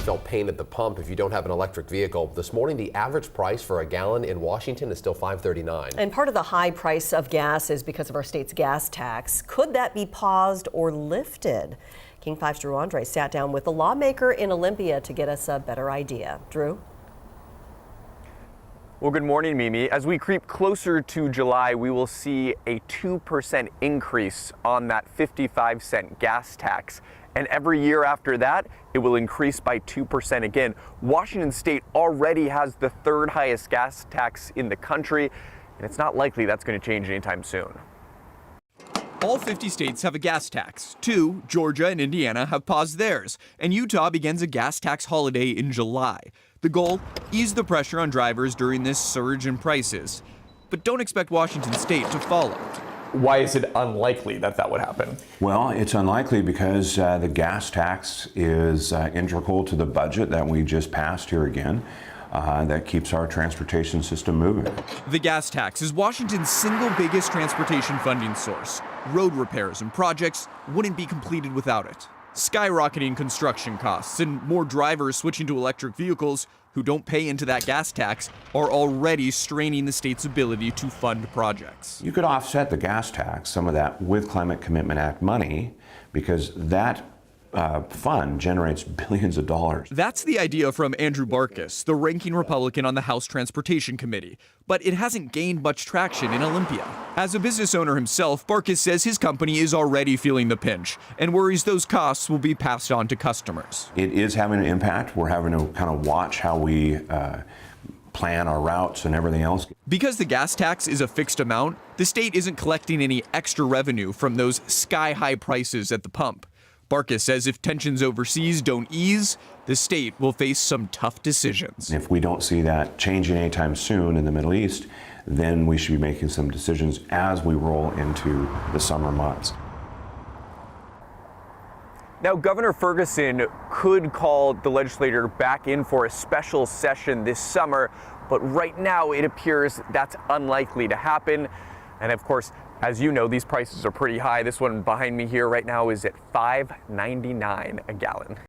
felt pain at the pump if you don't have an electric vehicle. This morning, the average price for a gallon in Washington is still $5.39. And part of the high price of gas is because of our state's gas tax. Could that be paused or lifted? King 5's Drew Andre sat down with a lawmaker in Olympia to get us a better idea. Drew? Well, good morning, Mimi. As we creep closer to July, we will see a 2% increase on that 55-cent gas tax. And every year after that, it will increase by 2% again. Washington State already has the third highest gas tax in the country, and it's not likely that's going to change anytime soon. All 50 states have a gas tax. 2, Georgia and Indiana, have paused theirs, and Utah begins a gas tax holiday in July. The goal, ease the pressure on drivers during this surge in prices. But don't expect Washington State to follow. Why is it unlikely that that would happen? Well, it's unlikely because the gas tax is integral to the budget that we just passed here again. That keeps our transportation system moving. The gas tax is Washington's single biggest transportation funding source. Road repairs and projects wouldn't be completed without it. Skyrocketing construction costs and more drivers switching to electric vehicles who don't pay into that gas tax are already straining the state's ability to fund projects. You could offset the gas tax, some of that, with Climate Commitment Act money, because that fund generates billions of dollars. That's the idea from Andrew Barkis, the ranking Republican on the House Transportation Committee. But it hasn't gained much traction in Olympia. As a business owner himself, Barkis says his company is already feeling the pinch and worries those costs will be passed on to customers. It is having an impact. We're having to kind of watch how we plan our routes and everything else. Because the gas tax is a fixed amount, the state isn't collecting any extra revenue from those sky-high prices at the pump. Barkis says if tensions overseas don't ease, the state will face some tough decisions. If we don't see that changing anytime soon in the Middle East, then we should be making some decisions as we roll into the summer months. Now, Governor Ferguson could call the legislature back in for a special session this summer, but right now it appears that's unlikely to happen. And of course, as you know, these prices are pretty high. This one behind me here right now is at $5.99 a gallon.